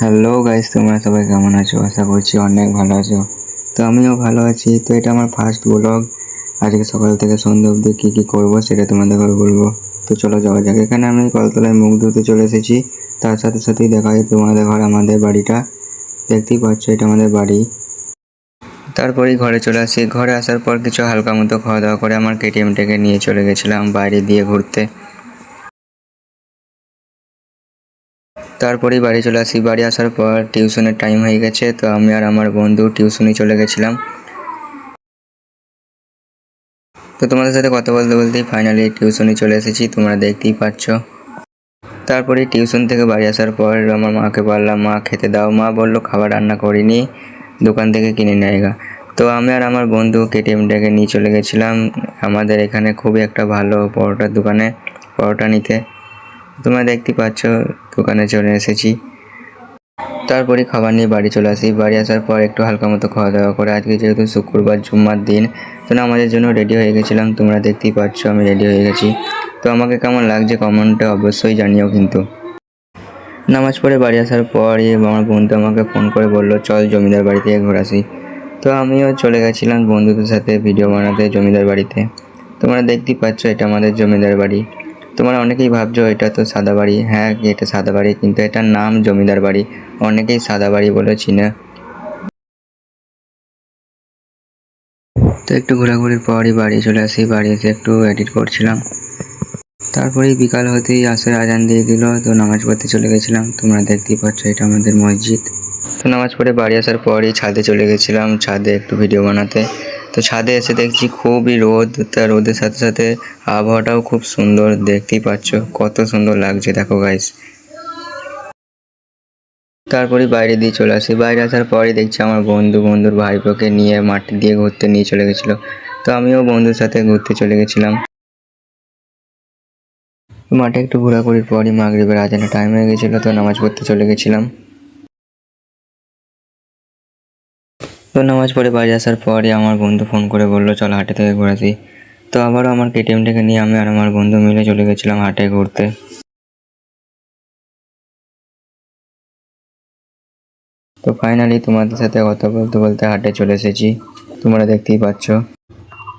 Hello guys, তোমরা সবাই কেমন আছো? আশা করছি অনেক ভালো আছো। তো আমিও ভালো আছি। তো এটা আমার ফার্স্ট ব্লগ। আজকে সকাল থেকে সন্ধ্যা অবধি কী করবো সেটা তোমাদের ঘরে বলবো। তো চলো যাওয়া যাক। এখানে আমি কলতলায় মুখ ধুতে চলে এসেছি। তার সাথে সাথেই দেখা যায় তোমাদের ঘর আমাদের বাড়িটা। দেখতেই পাচ্ছ এটা আমাদের বাড়ি। তারপরেই ঘরে চলে আসি। ঘরে আসার পর কিছু হালকা মতো খাওয়া দাওয়া করে আমার কেটিএমটাকে নিয়ে চলে গেছিলাম বাইরে দিয়ে ঘুরতে। তারপরেই বাড়ি চলে আসি। বাড়ি আসার পর টিউশনের টাইম হয়ে গেছে, তো আমি আর আমার বন্ধু টিউশনে চলে গেছিলাম। তো তোমাদের সাথে কথা বলতে বলতেই ফাইনালি টিউশনে চলে এসেছি, তোমরা দেখতেই পাচ্ছ। তারপরে টিউশন থেকে বাড়ি আসার পর আমার মাকে বললাম, মা খেতে দাও। মা বললো খাবার রান্না করিনি, দোকান থেকে কিনে নেয়গা। তো আমি আর আমার বন্ধু কেটিএমটাকে নিয়ে চলে গেছিলাম আমাদের এখানে খুবই একটা ভালো পরোটার দোকানে পরোটা নিতে। তোমরা দেখতেই পাচ্ছ দোকানে চলে এসেছি। তারপরে খাবার নিয়ে বাড়ি চলে আসি। বাড়ি আসার পর একটু হালকা মতো খাওয়া দাওয়া করে আজকে যেহেতু শুক্রবার জুম্মার দিন, তো আমাদের জন্য রেডি হয়ে গেছিলাম। তোমরা দেখতেই পাচ্ছ আমি রেডি হয়ে গেছি। তো আমাকে কেমন লাগছে কমেন্টে অবশ্যই জানিও কিন্তু। নামাজ পড়ে বাড়ি আসার পরই আমার বন্ধু আমাকে ফোন করে বললো চল জমিদার বাড়ি থেকে ঘুরে আসি। তো আমিও চলে গেছিলাম বন্ধুদের সাথে ভিডিও বানাতে জমিদার বাড়িতে। তোমরা দেখতেই পাচ্ছ এটা আমাদের জমিদার বাড়ি। তোমরা অনেকেই ভাবছো এটা তো সাদা বাড়ি। হ্যাঁ, এটা সাদা বাড়ি, কিন্তু এটার নাম জমিদার বাড়ি। অনেকেই সাদা বাড়ি বলে চিনে। তো একটু ঘোরাঘুরির পরই বাড়ি চলে আসি। বাড়ি এসে একটু এডিট করছিলাম। তারপরেই বিকাল হতেই আসর আজান দিয়ে দিল, তো নামাজ পড়তে চলে গেছিলাম। তোমরা দেখতেই পাচ্ছ এটা আমাদের মসজিদ। তো নামাজ পড়ে বাড়ি আসার পরই ছাদে চলে গেছিলাম, ছাদে একটু ভিডিও বানাতে। তো ছাদে এসে দেখছি খুবই রোদ, তার রোদের সাথে সাথে আবহাওয়াটাও খুব সুন্দর। দেখতেই পাচ্ছ কত সুন্দর লাগছে, দেখো গাইস। তারপরে বাইরে দিয়ে চলে আসি। বাইরে আসার পরই দেখছি আমার বন্ধুর ভাইপোকে নিয়ে মাঠ দিয়ে ঘুরতে নিয়ে চলে গেছিলো। তো আমিও বন্ধুর সাথে ঘুরতে চলে গেছিলাম। মাঠে একটু ঘোরাঘুরির পরই মাগরিবের আজানের টাইম হয়ে গেছিলো, তো নামাজ পড়তে চলে গেছিলাম। তো নামাজ পড়ে বাড়ি আসার পরই আমার বন্ধু ফোন করে বললো চল হাটে থেকে ঘোরাছি। তো আবারও আমার কেটিএমটাকে নিয়ে আমি আর আমার বন্ধু মিলে চলে গেছিলাম হাটে ঘুরতে। তো ফাইনালি তোমাদের সাথে কথা বলতে বলতে হাটে চলে এসেছি, তোমরা দেখতেই পাচ্ছ।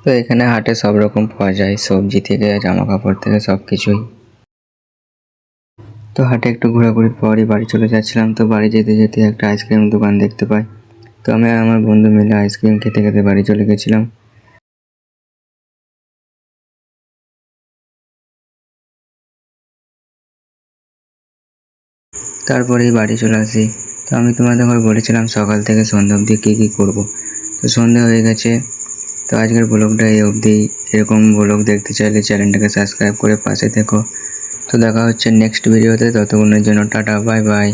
তো এখানে হাটে সব রকম পাওয়া যায়, সবজি থেকে জামা কাপড় থেকে সব কিছুই। তো হাটে একটু ঘোরাঘুরির পরই বাড়ি চলে যাচ্ছিলাম। তো বাড়ি যেতে যেতে একটা আইসক্রিম দোকান দেখতে পাই। তো আমি আর আমার বন্ধু মিলে আইসক্রিম খেতে খেতে বাড়ি চলে গেছিলাম। তারপরেই বাড়ি চলে আসি। তো আমি তোমাদের ঘর বলেছিলাম সকাল থেকে সন্ধ্যা অবধি কী করবো। তো সন্ধ্যা হয়ে গেছে। তো আজকের ব্লগটা এই অবধি। এরকম ব্লগ দেখতে চাইলে চ্যানেলটাকে সাবস্ক্রাইব করে পাশে থেকো। তো দেখা হচ্ছে নেক্সট ভিডিওতে, ততক্ষণের জন্য টাটা, বাই বাই।